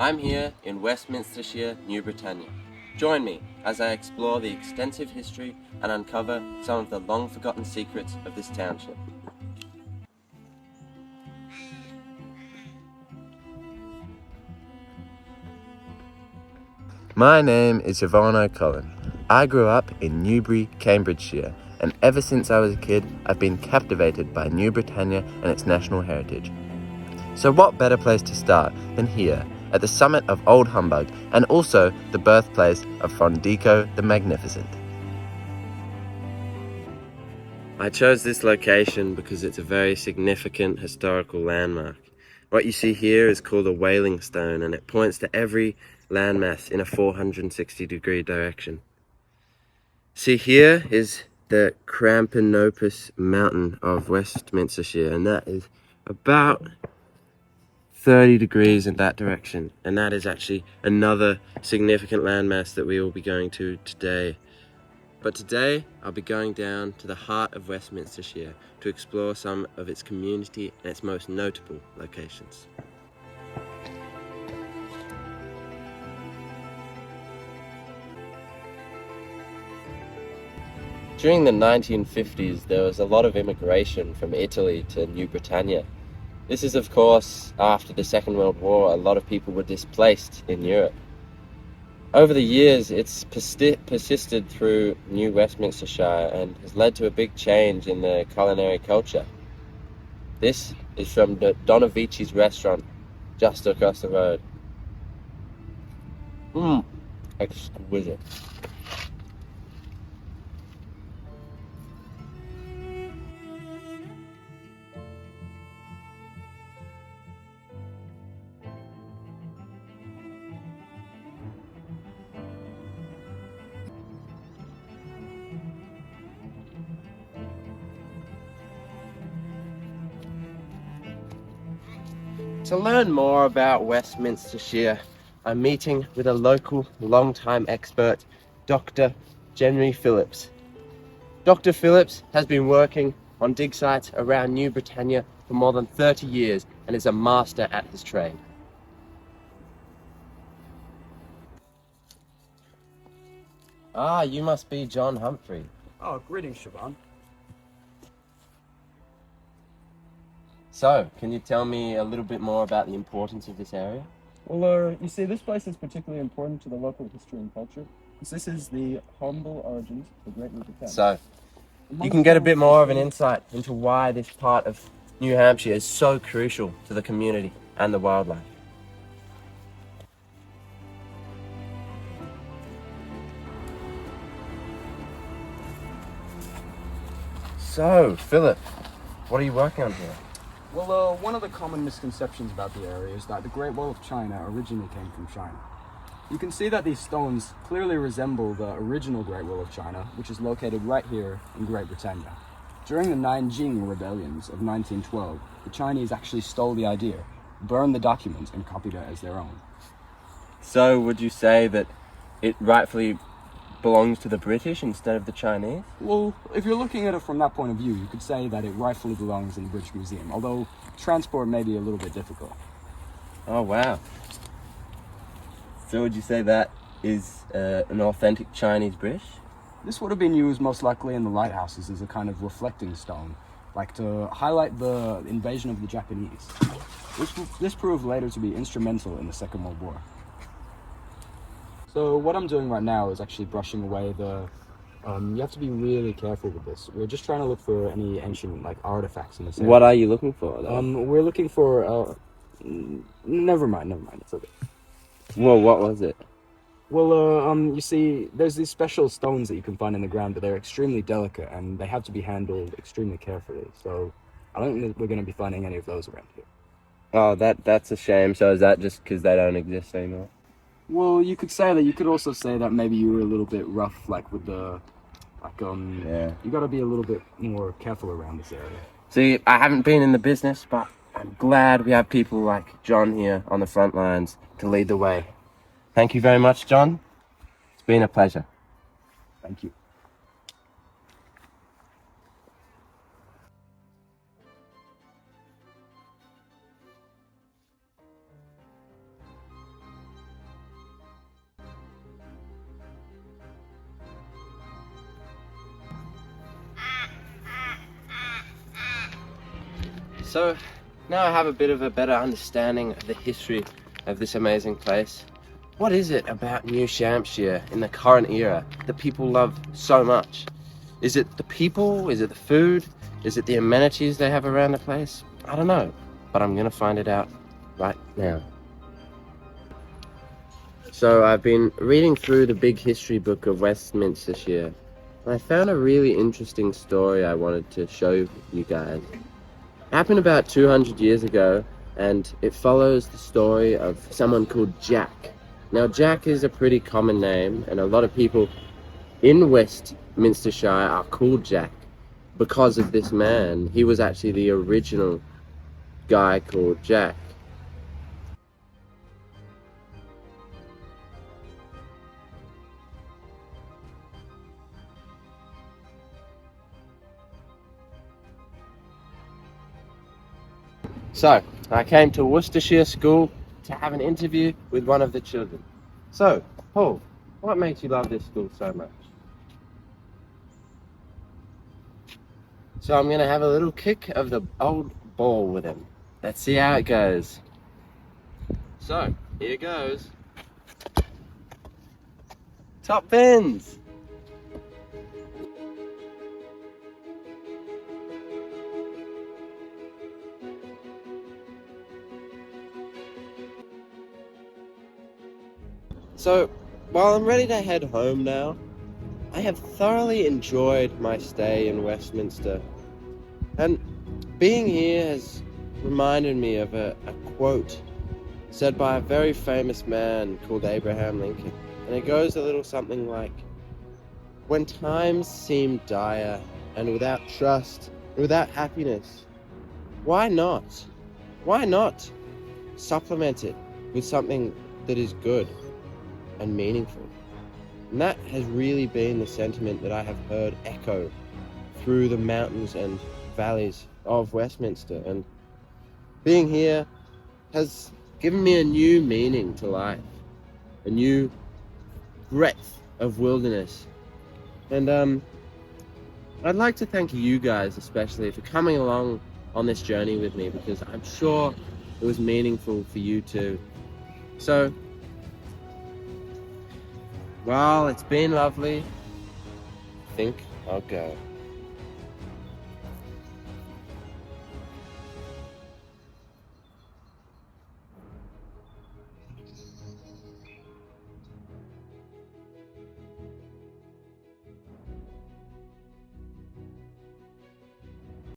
I'm here in Westminstershire, New Britannia. Join me as I explore the extensive history and uncover some of the long-forgotten secrets of this township. My name is Siobhan O'Collin. I grew up in Newbury, Cambridgeshire, and ever since I was a kid, I've been captivated by New Britannia and its national heritage. So what better place to start than here, at the summit of Old Humbug, and also the birthplace of Frondico the Magnificent. I chose this location because it's a very significant historical landmark. What you see here is called a whaling stone, and it points to every landmass in a 460-degree direction. See, here is the Cramponopus Mountain of Westminstershire, and that is about 30 degrees in that direction, and that is actually another significant landmass that we will be going to today. But today I'll be going down to the heart of Westminstershire to explore some of its community and its most notable locations. During the 1950s, there was a lot of immigration from Italy to New Britannia. This is, of course, after the Second World War. A lot of people were displaced in Europe. Over the years, it's persisted through New Westminstershire and has led to a big change in the culinary culture. This is from the Donavici's restaurant, just across the road. Exquisite. To learn more about Westminstershire, I'm meeting with a local long-time expert, Dr. Jenny Phillips. Dr. Phillips has been working on dig sites around New Britannia for more than 30 years and is a master at his trade. Ah, you must be John Humphrey. Oh, greetings, Siobhan. So, can you tell me a little bit more about the importance of this area? Well, you see, this place is particularly important to the local history and culture, because this is the humble origins of the Great River Thames. So, you can get a bit more of an insight into why this part of New Hampshire is so crucial to the community and the wildlife. So, Philip, what are you working on here? Well, one of the common misconceptions about the area is that the Great Wall of China originally came from China. You can see that these stones clearly resemble the original Great Wall of China, which is located right here in Great Britannia. During the Nanjing rebellions of 1912, the Chinese actually stole the idea, burned the document, and copied it as their own. So, would you say that it rightfully belongs to the British instead of the Chinese? Well, if you're looking at it from that point of view, you could say that it rightfully belongs in the British Museum, although transport may be a little bit difficult. Oh, wow. So would you say that is an authentic Chinese bridge? This would have been used most likely in the lighthouses as a kind of reflecting stone, like to highlight the invasion of the Japanese. This proved later to be instrumental in the Second World War. So what I'm doing right now is actually brushing away the... you have to be really careful with this. We're just trying to look for any ancient artifacts in this area. What are you looking for, though? We're looking for... Never mind, it's okay. Well, what was it? Well, you see, there's these special stones that you can find in the ground, but they're extremely delicate, and they have to be handled extremely carefully. So I don't think that we're going to be finding any of those around here. Oh, that's a shame. So is that just because they don't exist anymore? Well, you could say that. You could also say that maybe you were a little bit rough, with the, Yeah. You got to be a little bit more careful around this area. See, I haven't been in the business, but I'm glad we have people like John here on the front lines to lead the way. Thank you very much, John. It's been a pleasure. Thank you. So now I have a bit of a better understanding of the history of this amazing place. What is it about New Hampshire in the current era that people love so much? Is it the people? Is it the food? Is it the amenities they have around the place? I don't know, but I'm gonna find it out right now. So I've been reading through the big history book of Westmincestershire, and I found a really interesting story I wanted to show you guys. It happened about 200 years ago, and it follows the story of someone called Jack. Now, Jack is a pretty common name, and a lot of people in Westminstershire are called Jack because of this man. He was actually the original guy called Jack. So, I came to Worcestershire School to have an interview with one of the children. So, Paul, what makes you love this school so much? So I'm going to have a little kick of the old ball with him. Let's see how it goes. So, here goes. Top pins! So, while I'm ready to head home now, I have thoroughly enjoyed my stay in Westminster. And being here has reminded me of a quote said by a very famous man called Abraham Lincoln. And it goes a little something like, "When times seem dire and without trust and without happiness, why not supplement it with something that is good and meaningful?" And that has really been the sentiment that I have heard echo through the mountains and valleys of Westminster. And being here has given me a new meaning to life, a new breadth of wilderness. And I'd like to thank you guys especially for coming along on this journey with me, because I'm sure it was meaningful for you too. So, well, it's been lovely. I think I'll go.